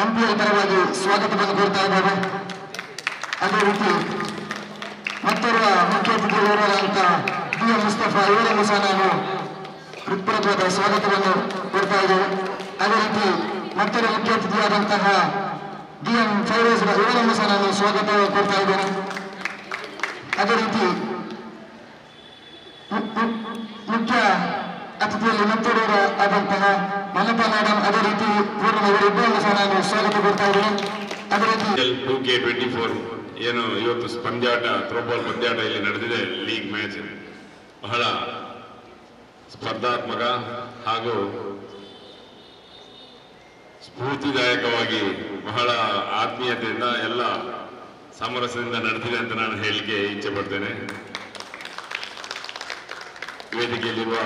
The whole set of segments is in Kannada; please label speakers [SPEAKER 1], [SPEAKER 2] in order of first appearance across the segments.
[SPEAKER 1] ಹಂಪಿಯ ಪರವಾಗಿ ಸ್ವಾಗತವನ್ನು ಕೋರ್ತಾ ಇದ್ದಾರೆ. ಅದೇ ರೀತಿ ಮತ್ತೋರ್ವ ಮುಖ್ಯ ಅತಿಥಿಗಳಾದಂಥ ಡಿ.ಎಂ. ಮುಸ್ತಫಾ ಇವರನ್ನು ಸಹ ನಾನು ಹೃತ್ಪೂರ್ವಕವಾದ ಸ್ವಾಗತವನ್ನು ಕೋರ್ತಾ ಇದ್ದೇವೆ. ಅದೇ ರೀತಿ ಮತ್ತೊಬ್ಬ ಮುಖ್ಯ ಅತಿಥಿಯಾದಂತಹ ಡಿ.ಎಂ. ಫೈರೋಜ್ ಇವರನ್ನು ಸಹ ನಾನು ಸ್ವಾಗತ ಕೋರ್ತಾ ಇದ್ದೇನೆ. ಅದೇ ರೀತಿ ಮುಖ್ಯ ಅತಿಥಿಯಲ್ಲಿ ಮತ್ತೊಬ್ಬರ ಆದಂತಹ ಮನಪಾ ಮೇಡಮ್, ಅದೇ ರೀತಿ ಪೂರ್ಣ ಇವರಿಬ್ಬರನ್ನು ಸಹ ನಾನು ಸ್ವಾಗತ ಕೊಡ್ತಾ ಇದ್ದೇನೆ. ಅದೇ ರೀತಿ
[SPEAKER 2] 2K24 ಏನು ಇವತ್ತು ಪಂದ್ಯಾಟ ಥ್ರೋಬಾಲ್ ಪಂದ್ಯಾಟ ಇಲ್ಲಿ ನಡೆದಿದೆ. ಲೀಗ್ ಮ್ಯಾಚ್ ಬಹಳ ಸ್ಪರ್ಧಾತ್ಮಕ ಹಾಗೂ ಸ್ಫೂರ್ತಿದಾಯಕವಾಗಿ ಬಹಳ ಆತ್ಮೀಯತೆಯಿಂದ ಎಲ್ಲ ಸಾಮರಸ್ಯದಿಂದ ನಡೆದಿದೆ ಅಂತ ನಾನು ಹೇಳಲಿಕ್ಕೆ ಇಚ್ಛೆ ಪಡ್ತೇನೆ. ವೇದಿಕೆಯಲ್ಲಿರುವ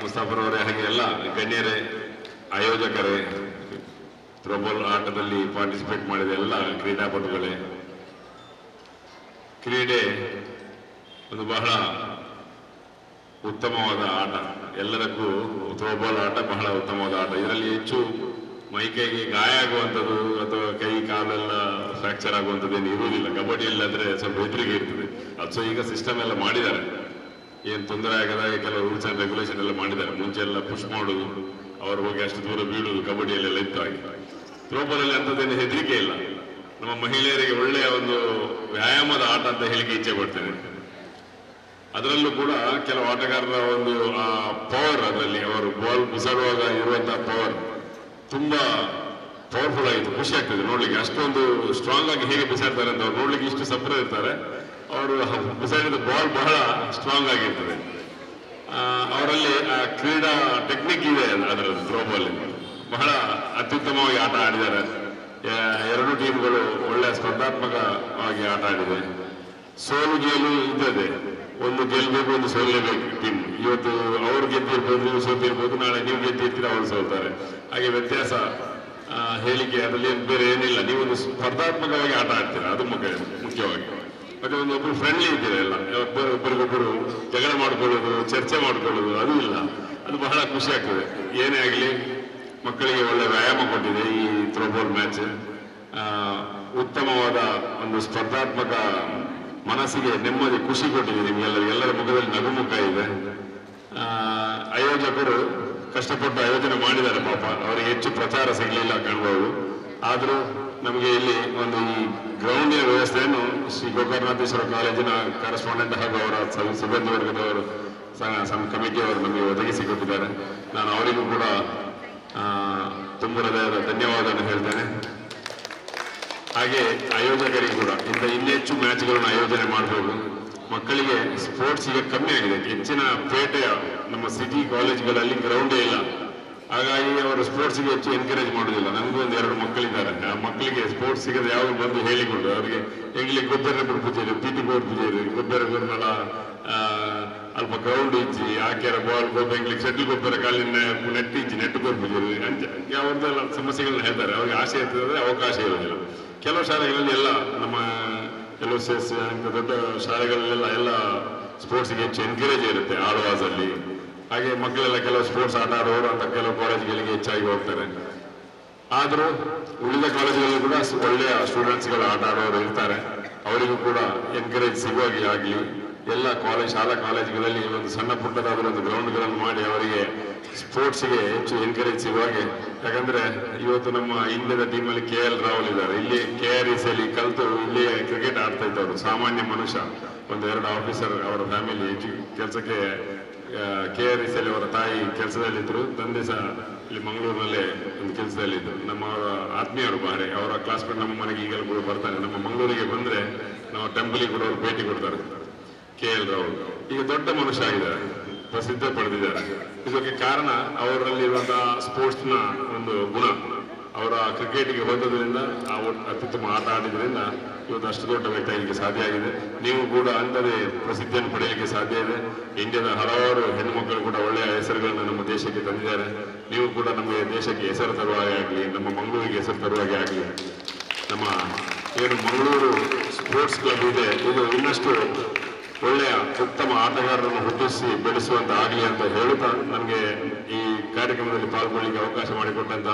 [SPEAKER 2] ಮುಸ್ತಾಫರ್ವರೇ ಹಾಗೆ ಎಲ್ಲ ಗಣ್ಯರೇ, ಆಯೋಜಕರೇ, ಥ್ರೋಬಾಲ್ ಆಟದಲ್ಲಿ ಪಾರ್ಟಿಸಿಪೇಟ್ ಮಾಡಿದ ಎಲ್ಲ ಕ್ರೀಡಾಪಟುಗಳೇ, ಕ್ರೀಡೆ ಒಂದು ಬಹಳ ಉತ್ತಮವಾದ ಆಟ. ಎಲ್ಲದಕ್ಕೂ ಥ್ರೋಬಾಲ್ ಆಟ ಬಹಳ ಉತ್ತಮವಾದ ಆಟ. ಇದರಲ್ಲಿ ಹೆಚ್ಚು ಮೈಕೈಗೆ ಗಾಯ ಆಗುವಂಥದ್ದು ಅಥವಾ ಕೈ ಕಾಲೆಲ್ಲ ಫ್ರಾಕ್ಚರ್ ಆಗುವಂಥದ್ದೇನು ಇರುವುದಿಲ್ಲ. ಕಬಡ್ಡಿಯಲ್ಲಾದರೆ ಸ್ವಲ್ಪ ಹೆದರಿಕೆ ಇರ್ತದೆ. ಅದು ಸೊ ಈಗ ಸಿಸ್ಟಮ್ ಎಲ್ಲ ಮಾಡಿದ್ದಾರೆ, ಏನು ತೊಂದರೆ ಆಗದಾಗೆ ಕೆಲವು ರೂಲ್ಸ್ ಆ್ಯಂಡ್ ರೆಗ್ಯುಲೇಷನ್ ಎಲ್ಲ ಮಾಡಿದ್ದಾರೆ. ಮುಂಚೆ ಎಲ್ಲ ಪುಷ್ ಮಾಡೋದು, ಅವರು ಹೋಗಿ ಅಷ್ಟು ದೂರ ಬೀಳುವುದು ಕಬಡ್ಡಿಯಲ್ಲೆಲ್ಲ ಇತ್ತು. ಹಾಗೆ ಥ್ರೋಬಾಲಲ್ಲಿ ಅಂಥದ್ದೇನು ಹೆದರಿಕೆ ಇಲ್ಲ. ನಮ್ಮ ಮಹಿಳೆಯರಿಗೆ ಒಳ್ಳೆಯ ಒಂದು ವ್ಯಾಯಾಮದ ಆಟ ಅಂತ ಹೇಳಿಕೆ ಇಚ್ಛೆ ಪಡ್ತೇನೆ. ಅದರಲ್ಲೂ ಕೂಡ ಕೆಲವು ಆಟಗಾರರ ಒಂದು ಆ ಪವರ್, ಅದರಲ್ಲಿ ಅವರು ಬಾಲ್ ಬಿಸಾಡುವಾಗ ಇರುವಂತಹ ಪವರ್ ತುಂಬಾ ಪವರ್ಫುಲ್ ಆಗಿತ್ತು. ಖುಷಿ ಆಗ್ತದೆ ನೋಡ್ಲಿಕ್ಕೆ. ಅಷ್ಟೊಂದು ಸ್ಟ್ರಾಂಗ್ ಆಗಿ ಹೇಗೆ ಬಿಸಾಡ್ತಾರೆ ಅಂತ ಅವ್ರು ನೋಡ್ಲಿಕ್ಕೆ ಇಷ್ಟು ಸಪ್ರ ಇರ್ತಾರೆ. ಅವರು ಬಿಸಾಡಿದ ಬಾಲ್ ಬಹಳ ಸ್ಟ್ರಾಂಗ್ ಆಗಿರ್ತದೆ. ಅವರಲ್ಲಿ ಆ ಕ್ರೀಡಾ ಟೆಕ್ನಿಕ್ ಇದೆ ಅದರಲ್ಲಿ. ಥ್ರೋಬಾಲ್ ಬಹಳ ಅತ್ಯುತ್ತಮವಾಗಿ ಆಟ ಆಡಿದ್ದಾರೆ. ಎರಡು ಟೀಮ್ಗಳು ಒಳ್ಳೆಯ ಸ್ಪರ್ಧಾತ್ಮಕವಾಗಿ ಆಟ ಆಡಿದೆ. ಸೋಲು ಗೆಲು ಇದ್ದದೆ, ಒಂದು ಗೆಲ್ಲಬೇಕು, ಒಂದು ಸೋಲ್ಲೇಬೇಕು ಟೀಮ್. ಇವತ್ತು ಅವ್ರು ಗೆದ್ದಿರ್ಬೋದು, ನೀವು ಸೋತಿರ್ಬೋದು, ನಾಳೆ ನೀವು ಗೆದ್ದಿರ್ತೀರ, ಅವ್ರು ಸೋಲ್ತಾರೆ. ಹಾಗೆ ವ್ಯತ್ಯಾಸ ಹೇಳಿಕೆ ಅದರಲ್ಲಿ ಬೇರೆ ಏನಿಲ್ಲ. ನೀವೊಂದು ಸ್ಪರ್ಧಾತ್ಮಕವಾಗಿ ಆಟ ಆಡ್ತೀರ, ಅದು ಮುಖ್ಯವಾಗಿ. ಮತ್ತೆ ಒಬ್ಬರು ಫ್ರೆಂಡ್ಲಿ ಇದ್ದೀರ, ಎಲ್ಲ ಒಬ್ಬರಿಗೊಬ್ಬರು ಜಗಳ ಮಾಡ್ಕೊಳ್ಳೋದು, ಚರ್ಚೆ ಮಾಡ್ಕೊಳ್ಳೋದು ಅದು ಇಲ್ಲ. ಅದು ಬಹಳ ಖುಷಿ ಆಗ್ತದೆ. ಏನೇ ಆಗಲಿ ಮಕ್ಕಳಿಗೆ ಒಳ್ಳೆ ವ್ಯಾಯಾಮ ಕೊಟ್ಟಿದೆ ಈ ಥ್ರೋಬಾಲ್ ಮ್ಯಾಚ್. ಉತ್ತಮವಾದ ಒಂದು ಸ್ಪರ್ಧಾತ್ಮಕ ಮನಸ್ಸಿಗೆ ನೆಮ್ಮದಿ, ಖುಷಿ ಕೊಟ್ಟಿದೆ ನಿಮ್ಗೆಲ್ಲರಿಗೂ. ಎಲ್ಲರ ಮುಖದಲ್ಲಿ ನಗುಮುಖ ಇದೆ. ಆಯೋಜಕರು ಕಷ್ಟಪಟ್ಟು ಆಯೋಜನೆ ಮಾಡಿದ್ದಾರೆ. ಪಾಪ ಅವರಿಗೆ ಹೆಚ್ಚು ಪ್ರಚಾರ ಸಿಗಲಿಲ್ಲ ಕಾಣ್ಬೋದು. ಆದರೂ ನಮಗೆ ಇಲ್ಲಿ ಒಂದು ಈ ಗ್ರೌಂಡಿನ ವ್ಯವಸ್ಥೆಯನ್ನು ಶ್ರೀ ಗೋಕರ್ಣನಾಥೇಶ್ವರ ಕಾಲೇಜಿನ ಕರೆಸ್ಪಾಂಡೆಂಟ್ ಹಾಗೂ ಅವರ ಸಿಬ್ಬಂದಿ ವರ್ಗದವರು ಕಮಿಟಿಯವರು ನಮಗೆ ಒದಗಿಸಿಕೊಟ್ಟಿದ್ದಾರೆ. ನಾನು ಅವರಿಗೂ ಕೂಡ ತುಂಬ ಹೃದಯದ ಧನ್ಯವಾದವನ್ನು ಹೇಳ್ತೇನೆ. ಹಾಗೆ ಆಯೋಜಕರಿಗೆ ಕೂಡ ಇಂಥ ಇನ್ನೆಚ್ಚು ಮ್ಯಾಚ್ಗಳನ್ನು ಆಯೋಜನೆ ಮಾಡಬೇಕು. ಮಕ್ಕಳಿಗೆ ಸ್ಪೋರ್ಟ್ಸ್ ಈಗ ಕಮ್ಮಿ ಆಗಿದೆ. ಹೆಚ್ಚಿನ ಪೇಟೆಯ ನಮ್ಮ ಸಿಟಿ ಕಾಲೇಜ್ಗಳಲ್ಲಿ ಗ್ರೌಂಡೇ ಇಲ್ಲ. ಹಾಗಾಗಿ ಅವರು ಸ್ಪೋರ್ಟ್ಸ್ಗೆ ಹೆಚ್ಚು ಎನ್ಕರೇಜ್ ಮಾಡೋದಿಲ್ಲ. ನನಗೂ ಒಂದು 2 ಮಕ್ಕಳಿದ್ದಾರೆ. ಆ ಮಕ್ಕಳಿಗೆ ಸ್ಪೋರ್ಟ್ಸ್ ಸಿಗದೆ ಯಾವಾಗ ಬಂದು ಹೇಳಿಕೊಂಡು ಅವರಿಗೆ ಎಂಗ್ಲಿ ಗೊಬ್ಬರ ಪೂಜೆರು, ಪೀಟಿ ಬೋರ್ಡ್ ಪೂಜೆರು, ಗೊಬ್ಬರ ಗೊಬ್ಬರ ಅಲ್ಪ ಗ್ರೌಂಡ್ ಇಚ್ಚಿ ಆಕೆರ ಬಾಲ್ ಗೊಬ್ಬರ ಎಂಗ್ಲಿಗೆ ಶೆಟ್ಲ್ ಗೊಬ್ಬರ ಕಾಲಿನ ನೆಟ್ಟಿಚ್ಚಿ ನೆಟ್ಟು ಬೋರ್ಡ್ ಪೂಜೆರು ಯಾವ್ದೆಲ್ಲ ಸಮಸ್ಯೆಗಳನ್ನ ಹೇಳ್ತಾರೆ. ಅವ್ರಿಗೆ ಆಸೆ ಇರ್ತದೆ, ಅವಕಾಶ ಇರೋದಿಲ್ಲ. ಕೆಲವು ಶಾಲೆಗಳಲ್ಲಿ ಎಲ್ಲ ನಮ್ಮ LOCS ಅಂತ ದೊಡ್ಡ ಶಾಲೆಗಳಲ್ಲೆಲ್ಲ ಎಲ್ಲ ಸ್ಪೋರ್ಟ್ಸ್ಗೆ ಹೆಚ್ಚು ಎನ್ಕರೇಜ್ ಇರುತ್ತೆ ಆಳ್ವಾಸಲ್ಲಿ. ಹಾಗೆ ಮಕ್ಕಳೆಲ್ಲ ಕೆಲವು ಸ್ಪೋರ್ಟ್ಸ್ ಆಟ ಆಡುವವರು ಅಂತ ಕೆಲವು ಕಾಲೇಜ್ಗಳಿಗೆ ಹೆಚ್ಚಾಗಿ ಹೋಗ್ತಾರೆ. ಆದರೂ ಉಳಿದ ಕಾಲೇಜುಗಳಲ್ಲಿ ಕೂಡ ಒಳ್ಳೆಯ ಸ್ಟೂಡೆಂಟ್ಸ್ಗಳು ಆಟ ಆಡುವವರು ಇರ್ತಾರೆ. ಅವರಿಗೂ ಕೂಡ ಎನ್ಕರೇಜ್ ಸಿಗುವಾಗೆ ಆಗಲಿ. ಎಲ್ಲ ಶಾಲಾ ಕಾಲೇಜುಗಳಲ್ಲಿ ಒಂದು ಸಣ್ಣ ಪುಟ್ಟದಾದರೂ ಒಂದು ಗ್ರೌಂಡ್ಗಳನ್ನು ಮಾಡಿ ಅವರಿಗೆ ಸ್ಪೋರ್ಟ್ಸ್ಗೆ ಹೆಚ್ಚು ಎನ್ಕರೇಜ್ ಸಿಗುವಾಗೆ. ಯಾಕಂದ್ರೆ ಇವತ್ತು ನಮ್ಮ ಇಂಡಿಯಾದ ಟೀಮಲ್ಲಿ KL ರಾಹುಲ್ ಇದ್ದಾರೆ. ಇಲ್ಲಿ KREC ಕಲಿತು ಇಲ್ಲಿ ಕ್ರಿಕೆಟ್ ಆಡ್ತಾ ಇದ್ದವರು. ಸಾಮಾನ್ಯ ಮನುಷ್ಯ, 1-2 ಆಫೀಸರ್ ಅವರ ಫ್ಯಾಮಿಲಿ ಕೆಲಸಕ್ಕೆ KREC ಅವರ ತಾಯಿ ಕೆಲಸದಲ್ಲಿದ್ದರು, ತಂದೆ ಸಹ ಇಲ್ಲಿ ಮಂಗಳೂರಿನಲ್ಲೇ ಒಂದು ಕೆಲಸದಲ್ಲಿದ್ದರು. ನಮ್ಮವರ ಆತ್ಮೀಯರು ಬಾರಿ. ಅವರ ಕ್ಲಾಸ್ಮೇಟ್ ನಮ್ಮ ಮನೆಗೆ ಈಗಲೂ ಕೂಡ ಬರ್ತಾರೆ. ನಮ್ಮ ಮಂಗಳೂರಿಗೆ ಬಂದರೆ ನಾವು ಟೆಂಪಲಿಗೆ ಕೂಡ ಅವರು ಭೇಟಿ ಕೊಡ್ತಾರೆ. KL ರಾಹುಲ್ ಈಗ ದೊಡ್ಡ ಮನುಷ್ಯ ಆಗಿದ್ದಾರೆ, ಪ್ರಸಿದ್ಧ ಪಡೆದಿದ್ದಾರೆ. ಇದಕ್ಕೆ ಕಾರಣ ಅವರಲ್ಲಿರುವಂತಹ ಸ್ಪೋರ್ಟ್ಸ್ನ ಒಂದು ಗುಣ. ಅವರ ಕ್ರಿಕೆಟ್ಗೆ ಹೋಗೋದ್ರಿಂದ ಅತ್ಯುತ್ತಮ ಆಟ ಆಡಿದ್ರಿಂದ ಇವತ್ತು ಅಷ್ಟು ದೊಡ್ಡ ವ್ಯಕ್ತಿ ಆಗಲಿಕ್ಕೆ ಸಾಧ್ಯ ಆಗಿದೆ. ನೀವು ಕೂಡ ಅಂಥದೇ ಪ್ರಸಿದ್ಧಿಯನ್ನು ಪಡೆಯಲಿಕ್ಕೆ ಸಾಧ್ಯ ಇದೆ. ಇಂಡಿಯಾದ ಹಲವಾರು ಹೆಣ್ಣುಮಕ್ಕಳು ಕೂಡ ಒಳ್ಳೆಯ ಹೆಸರುಗಳನ್ನು ನಮ್ಮ ದೇಶಕ್ಕೆ ತಂದಿದ್ದಾರೆ. ನೀವು ಕೂಡ ನಮ್ಮ ದೇಶಕ್ಕೆ ಹೆಸರು ತರುವಾಗೆ ಆಗಲಿ, ನಮ್ಮ ಮಂಗಳೂರಿಗೆ ಹೆಸರು ತರುವಾಗೆ ಆಗಲಿ. ನಮ್ಮ ಏನು ಮಂಗಳೂರು ಸ್ಪೋರ್ಟ್ಸ್ ಕ್ಲಬ್ ಇದೆ, ಇದು ಇನ್ನಷ್ಟು ಒಳ್ಳೆಯ ಉತ್ತಮ ಆಟಗಾರರನ್ನು ಹುಟ್ಟಿಸಿ ಬೆಳೆಸುವಂತ ಆಗಲಿ ಅಂತ ಹೇಳುತ್ತಾ, ನನಗೆ ಈ ಕಾರ್ಯಕ್ರಮದಲ್ಲಿ ಪಾಲ್ಗೊಳ್ಳಿಕ್ಕೆ ಅವಕಾಶ ಮಾಡಿಕೊಟ್ಟಂತ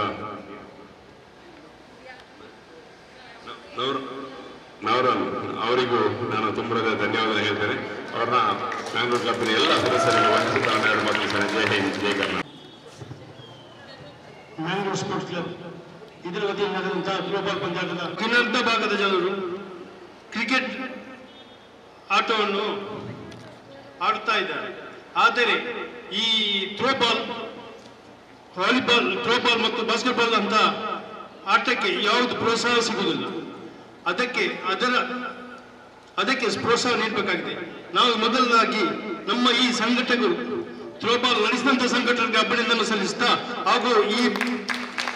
[SPEAKER 2] ನವರನ್ ಅವರಿಗೂ ನಾನು ತುಂಬ ಧನ್ಯವಾದ ಹೇಳ್ತೇನೆ. ಅವ್ರನ್ನ ಮ್ಯಾಂಗ್ಳೂರ್ ಕ್ಲಬ್ಬಿನ ಎಲ್ಲ ಸದಸ್ಯರಿಗೆ ವಂದಿಸುತ್ತಾ ಒಂದೆರಡು ಮಾತು ಸರ್. ಜೈ ಹಿಂದ್, ಜೈ ಕರ್ನಾಟಕ.
[SPEAKER 3] ಮ್ಯಾಂಗ್ಳೂರ್ ಸ್ಪೋರ್ಟ್ಸ್ ಕ್ಲಬ್ ಇದರ ವತಿಯಲ್ಲಿ ನಡೆದಂತಹ ಥ್ರೋಬಾಲ್ ಪಂದ್ಯಾಟದ ಇನ್ನರ್ಧ ಭಾಗದ ಜನರು ಕ್ರಿಕೆಟ್ ಆಟವನ್ನು ಆಡುತ್ತಾ ಇದ್ದಾರೆ. ಆದರೆ ಈ ಥ್ರೋಬಾಲ್, ವಾಲಿಬಾಲ್, ಥ್ರೋಬಾಲ್ ಮತ್ತು ಬಾಸ್ಕೆಟ್ಬಾಲ್ ಅಂತ ಆಟಕ್ಕೆ ಯಾವುದು ಪ್ರೋತ್ಸಾಹ ಸಿಗುವುದಿಲ್ಲ. ಅದಕ್ಕೆ ಪ್ರೋತ್ಸಾಹ ನೀಡಬೇಕಾಗಿದೆ. ನಾವು ಮೊದಲನಾಗಿ ನಮ್ಮ ಈ ಸಂಘಟಕರು ಥ್ರೋಬಾಲ್ ನಡೆಸಿದಂತಹ ಸಂಘಟನೆಗೆ ಅಭಿನಂದನೆ ಸಲ್ಲಿಸ್ತಾ ಹಾಗೂ ಈ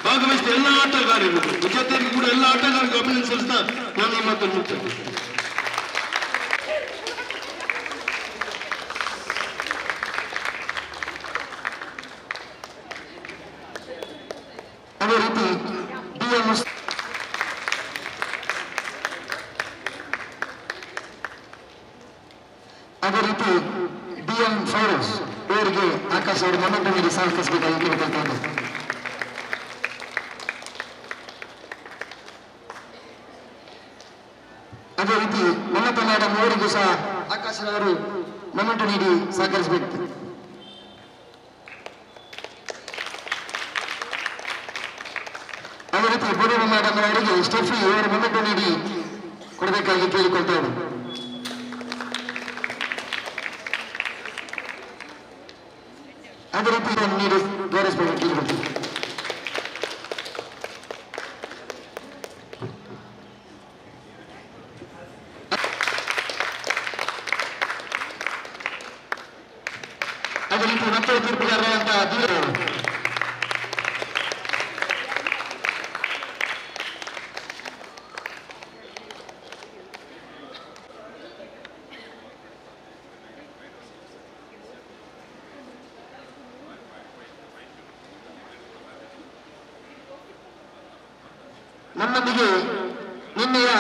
[SPEAKER 3] ಭಾಗವಹಿಸಿದ ಎಲ್ಲ ಆಟಗಾರರಿಗೂ ವಿಜೇತರಿಗೂ ಕೂಡ ಎಲ್ಲ ಆಟಗಾರರಿಗೂ ಅಭಿನಂದನೆ ಸಲ್ಲಿಸ್ತಾ ನಾನು ಈ ಮಾತನ್ನು ಮುಚ್ಚುತ್ತೇನೆ.
[SPEAKER 1] ಅದೇ ರೀತಿ ಡಿಎಂ ಫೈರೋಸ್ ಅವರಿಗೆ ಆಕಾಶ್ ಅವರು ಮೊಮೆಂಟಮ್ ನೀಡಿ ಸಹಕರಿಸಬೇಕಾಗಿ ಕೇಳಿಕೊಳ್ತಾ ಇದ್ದಾರೆ. ಅದೇ ರೀತಿ ಮಮತಾ ಮೇಡಮ್ ಅವರಿಗೂ ಸಹ ಆಕಾಶ್ ಅವರು ಮೊಮೆಂಟ್ ನೀಡಿ ಸಹಕರಿಸಬೇಕು. ಅದೇ ರೀತಿ ಬೋಡೂರು ಮೇಡಮ್ ಅವರಿಗೆ ಸ್ಟೆಫಿ ಅವರು ಮೊಮೆಂಟ್ ನೀಡಿ ಕೊಡಬೇಕಾಗಿ ಕೇಳಿಕೊಳ್ತಾ ಇದ್ದಾರೆ. ಅದೇ ರೀತಿ ನೀಡಿ ಗೌರವಿಸಬೇಕು ಕೇಳಿಕೊಳ್ತೀವಿ. ಅದೇ ರೀತಿ ಮತ್ತೆ ತೀರ್ಪುಗಾರರಾದಂತಹ ದೀರವರು ನಮ್ಮೊಂದಿಗೆ ನಿನ್ನೆಯ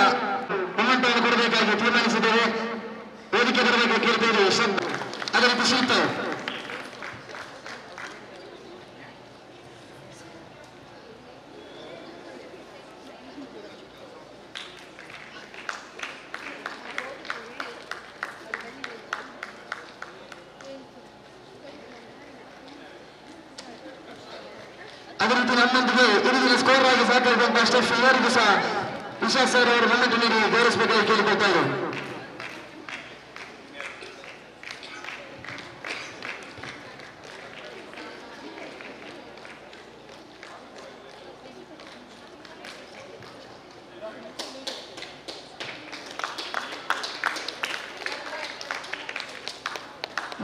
[SPEAKER 1] ಮೊಮೆಂಟನ್ನು ಕೊಡಬೇಕಾಗಿ ತೀರ್ಮಾನಿಸಿದ್ದೇವೆ. ವೇದಿಕೆ ಬರಬೇಕು ಕೇಳ್ತೇವೆ. ಅದೇ ರೀತಿ ಶಿಲ್ಪ ಅದೇ ರೀತಿ ನಮ್ಮೊಂದಿಗೆ ಇಡೀ ಸ್ಕೋರ್ ಆಗಿ ಸಹಕರಿಸಿದಂತಹ ಸ್ಟೆಫ್ ಇವರಿಗೂ ಸಹ ವಿಶ್ವಾಸ್ ಸರ್ ಅವರು ಮೊಮೆಂಟ್ ನೀಡಿ ಗೌರವಿಸಬೇಕಾಗಿ ಕೇಳಿಕೊಳ್ತಾ ಇದ್ದಾರೆ.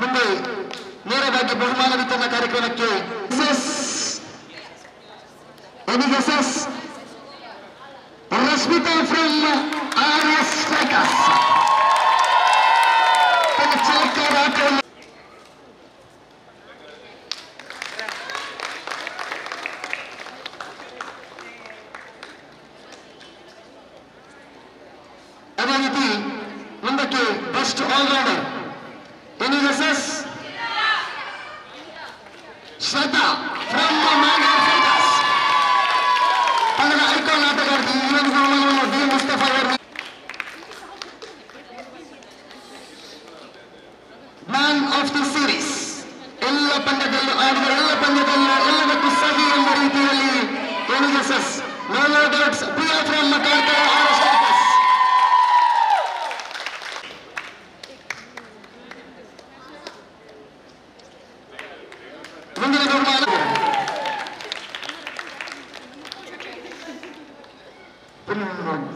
[SPEAKER 1] ಮುಂದೆ ನೇರವಾಗಿ ಬಹುಮಾನ ವಿತರಣಾ ಕಾರ್ಯಕ್ರಮಕ್ಕೆ Rasmita from RS Strikers. ಅದೇ ರೀತಿ ಮುಂದಕ್ಕೆ best allrounder NSS Shraddha from Mangalore fighters. Kannada icon ಆಟಗಾರ್ತಿ ಡಿ ಮುಸ್ತಫಾ ಅವರು ಮ್ಯಾನ್ ಆಫ್ ದಿ ಸೀರೀಸ್. ಎಲ್ಲ ಪಂದ್ಯದಲ್ಲೂ ಆಡಿದ ಎಲ್ಲ ಪಂದ್ಯದಲ್ಲೂ ಎಲ್ಲದಕ್ಕೂ ಸಹಿ ಎಂಬ ರೀತಿಯಲ್ಲಿ NSS no doubts Priya from Karkala RS Strikers. ಮುಂದಿನ ಬಹುಮಾನ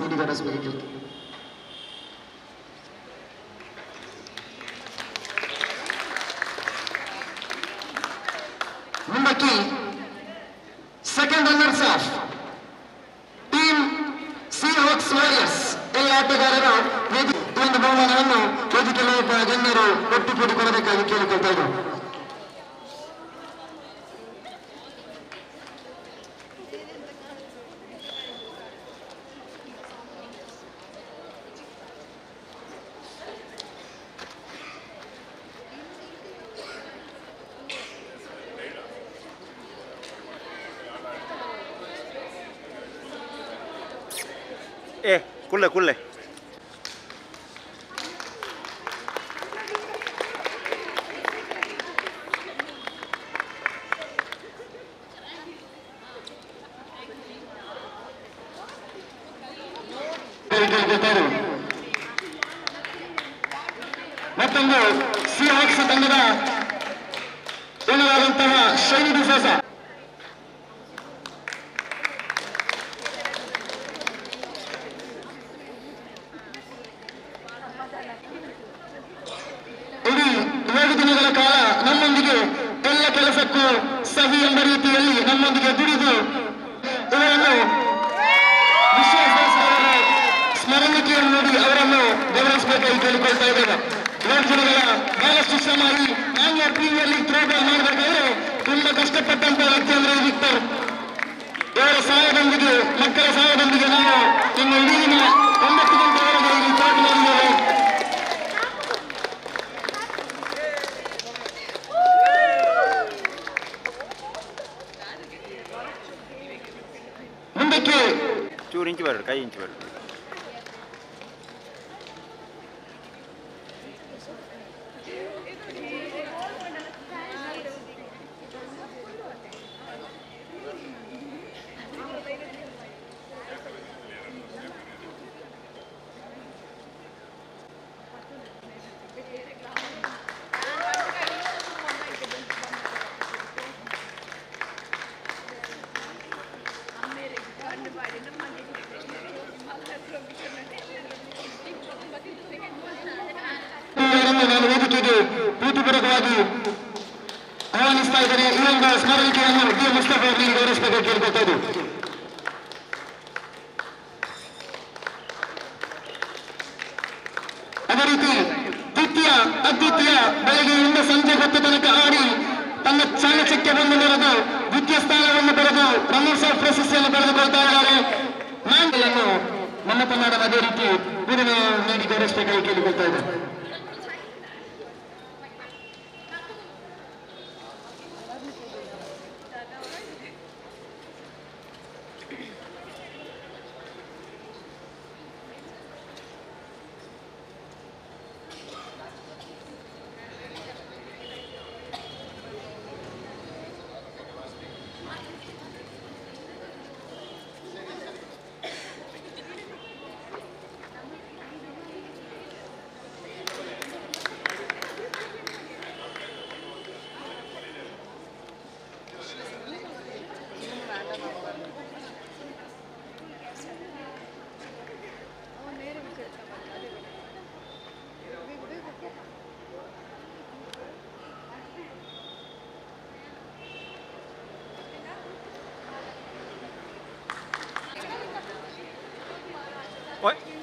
[SPEAKER 1] ನೀಡಿಗರಿಸಬೇಕು. ಮುಂದಕ್ಕೆ second runners up team Seahawks Warriors ಎಲ್ಲ ಆಟಗಾರರು ಈ ಒಂದು ಬಹುಮಾನವನ್ನು ವೇದಿಕೆಯಲ್ಲಿ ಗಣ್ಯರು ಒಟ್ಟು ಕೊಡಬೇಕಾಗಿ ಕೇಳಿಕೊಳ್ತಾ ಇದ್ದಾರೆ.
[SPEAKER 4] ಕುಳ್ಳೆ ಕುಳ್ಳೆ
[SPEAKER 1] ಮತ್ತೊಂದು ಸಿಹಾಕ್ಸ್ ತಂಡದ ಓನರಾದಂತಹ ಶೈನಿ ಡಿಸೋಸ ಇಡೀ 7 ದಿನಗಳ ಕಾಲ ನಮ್ಮೊಂದಿಗೆ ಎಲ್ಲ ಕೆಲಸಕ್ಕೂ ಸಹಿ ಎಂಬ ರೀತಿಯಲ್ಲಿ ನಮ್ಮೊಂದಿಗೆ ದುಡಿದು ಇವರನ್ನು ಸ್ಮರಣೆಯನ್ನು ನೋಡಿ ಅವರನ್ನು ಗೌರವಿಸಬೇಕಾಗಿ ಕೇಳಿಕೊಳ್ತಾ ಇದ್ದೇವೆ. 7 ದಿನಗಳ ಬಹಳಷ್ಟು ಶ್ರಮ ಈ ಆನ್ಲೈನ್ ಪ್ರೀಮಿಯರ್ ಲೀಗ್ ಥ್ರೋಬಾಲ್ ಮಾಡಬೇಕಾದ್ರೆ ತುಂಬಾ ಕಷ್ಟಪಟ್ಟಂತ ವ್ಯಕ್ತಿ ಅಂದ್ರೆ ವಿಕ್ಟರ್. ಇವರ ಸಹಾಯದೊಂದಿಗೆ ಮಕ್ಕಳ ಸಹಾಯದೊಂದಿಗೆ ನಾವು ಇನ್ನು ಇಡೀ ದಿನ 9 ಗಂಟೆವರೆಗೆ ಇಲ್ಲಿ ಪಾಠ ಮಾಡಿದ್ದೇವೆ. ಮುಂದಕ್ಕೆ
[SPEAKER 4] ಚೂರು ಇಂಚು ಬರಡು ಕೈ ಇಂಚು ಬರಡು
[SPEAKER 1] ನಾನು ವೇದಿಕೆಗೆ ಪ್ರೀತಿಪೂರ್ವಕವಾಗಿ ಆಹ್ವಾನಿಸ್ತಾ ಇದ್ದೇನೆ. ಈ ಒಂದು ಸ್ಮರಣಿಕೆಯನ್ನು ಡಿ ಮುಸ್ತಫಾ ಅವರಿಗೆ ಗೌರವಿಸಬೇಕು ಕೇಳ್ಕೊಳ್ತಾ ಇದ್ದೀವಿ. ಅದೇ ರೀತಿ ಅದ್ವಿತೀಯ ಬೆಳಗ್ಗೆಯಿಂದ ಸಂಜೆ ಹೊತ್ತು ತನಕ ಆಡಿ ತನ್ನ ಚಾಣಕ್ಯಕ್ಕೆ ಬಂದು ನೆರೆದು ದ್ವಿತೀಯ ಸ್ಥಾನವನ್ನು ಪಡೆದು ರನ್ನರ್ಸ್ ಆಫ್ ಪ್ರಶಸ್ತಿಯನ್ನು ಪಡೆದುಕೊಳ್ತಾ ಇದ್ದಾರೆ. ನಾನು ನಮ್ಮ ಕನ್ನಡ ಅದೇ ರೀತಿ ಪೂರ್ಣ ನೀಡಿ ಗೌರವಿಸಬೇಕಾಗಿ ಕೇಳಿಕೊಳ್ತಾ ಇದ್ದೇನೆ.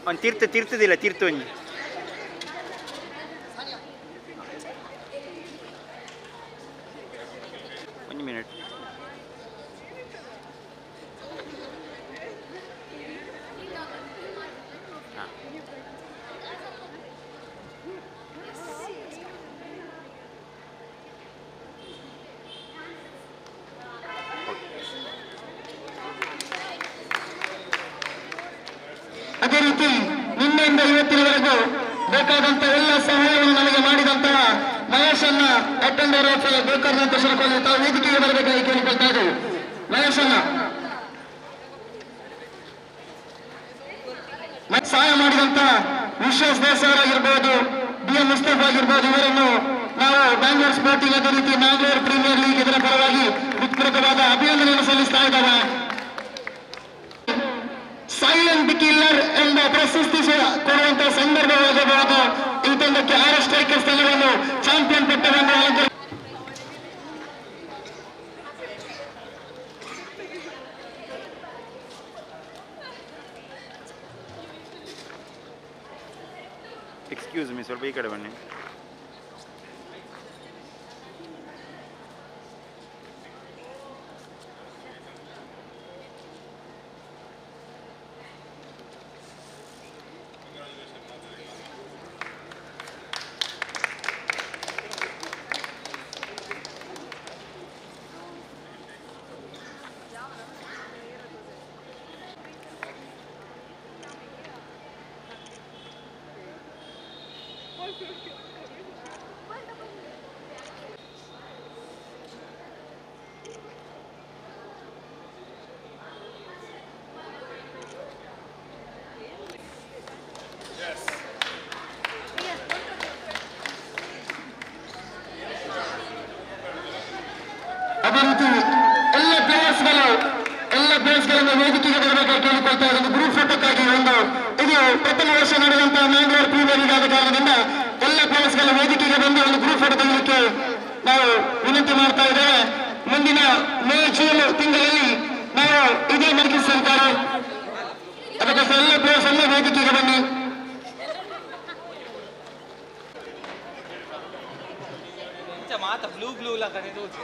[SPEAKER 4] ಒಂದು ತೀರ್ಥದಿಲ್ಲ ತೀರ್ಥ ಒಂಜಿ ಒಂದು ಮಿನಿಟ್
[SPEAKER 1] ಅದೇ ರೀತಿ ನಿನ್ನೆಯಿಂದ ಇವತ್ತಿನವರೆಗೂ ಬೇಕಾದಂತ ಎಲ್ಲ ಸಹಾಯವನ್ನು ನನಗೆ ಮಾಡಿದಂತಹ ಮಹೇಶನ್ನ ಅಟೆಂಡರ್ ಆಫ್ ಗೋಕರ್ಣಾಂತೇಶ್ವರ ಕಾಲೇಜು ತಾವು ವೇದಿಕೆಗೆ ಬರಬೇಕಾಗಿ ಕೇಳಿಕೊಳ್ತಾ ಇದ್ದೇವೆ. ಮಹೇಶನ್ನ ಸಹಾಯ ಮಾಡಿದಂತಹ ವಿಶ್ವಾಸ್ ದೇಸಾಯಿ ಆಗಿರ್ಬೋದು, ಡಿ ಎಂ ಮುಸ್ತಫಾ ಆಗಿರ್ಬೋದು, ಇವರನ್ನು ನಾವು ಬ್ಯಾಂಗ್ಳೂರ್ ಸ್ಪೋರ್ಟಿಂಗ್ ಅದೇ ರೀತಿ ಮ್ಯಾಂಗ್ಳೂರ್ ಪ್ರೀಮಿಯರ್ ಲೀಗ್ ಇದರ ಪರವಾಗಿ ಹೃತ್ಪೂರ್ವಕವಾದ ಅಭಿನಂದನೆಯನ್ನು ಸಲ್ಲಿಸ್ತಾ ಇದ್ದಾರೆ. ಸೈಲೆಂಟ್ ಕಿಲ್ಲರ್ ಎಂಬ ಪ್ರಶಸ್ತಿ ಕೊಡುವಂತಹ ಸಂದರ್ಭವಾಗಬಹುದು. ಈ ತಂಡಕ್ಕೆ 6 ಸ್ಟ್ರೈಕರ್ ಸ್ಥಾನವನ್ನು ಚಾಂಪಿಯನ್ ಪಟ್ಟವನ್ನು
[SPEAKER 4] ಎಕ್ಸ್ಕ್ಯೂಸ್ ಮೀ ಸ್ವಲ್ಪ ಈ ಕಡೆ ಬನ್ನಿ.
[SPEAKER 1] ಅದೇ ರೀತಿ ಎಲ್ಲ ಪ್ಲೇಯರ್ಸ್ಗಳನ್ನು ವೇದಿಕೆಗೆ ಬರಬೇಕಾಗಿ ಕೇಳಿಕೊಳ್ತಾ ಇರೋದು ಗ್ರೂಪ್ ಫೋಟೋಕ್ಕಾಗಿ ಇದು ಪ್ರಥಮ ವರ್ಷ ನಡೆದಂತಹ ಮ್ಯಾಂಗ್ಳೂರ್ ಪ್ರೀಮಿಯರ್ ಲೀಗ್ ಆದ ಕಾರಣದಿಂದ ಎಲ್ಲ ಪ್ಲೇಯರ್ಸ್ಗಳ ವೇದಿಕೆಗೆ ಬಂದು ಒಂದು ಗ್ರೂಪ್ ಫೋಟೋ ತೆಗೆಯಲಿಕ್ಕೆ ನಾವು ವಿನಂತಿ ಮಾಡ್ತಾ ಇದ್ದೇವೆ. ಮುಂದಿನ ಜೂನ್ ತಿಂಗಳಲ್ಲಿ ನಾವು ಇದೇ ಮರ್ಕಿಸ್ ಸರ್ಕಾರ ಅದಕ್ಕೋಸ್ಕರ ಎಲ್ಲ ಪ್ಲೇಯರ್ಸ್ ಎಲ್ಲ ವೇದಿಕೆಗೆ ಬನ್ನಿ.
[SPEAKER 5] ಮಾತಾ ಬ್ಲೂ ला करे रोज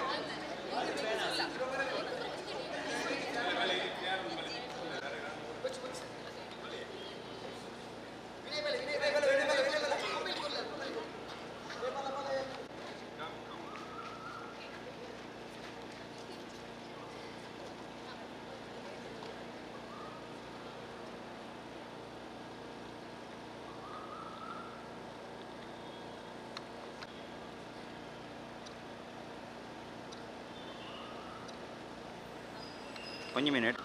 [SPEAKER 4] ಒಂದು ಮಿನಿಟ್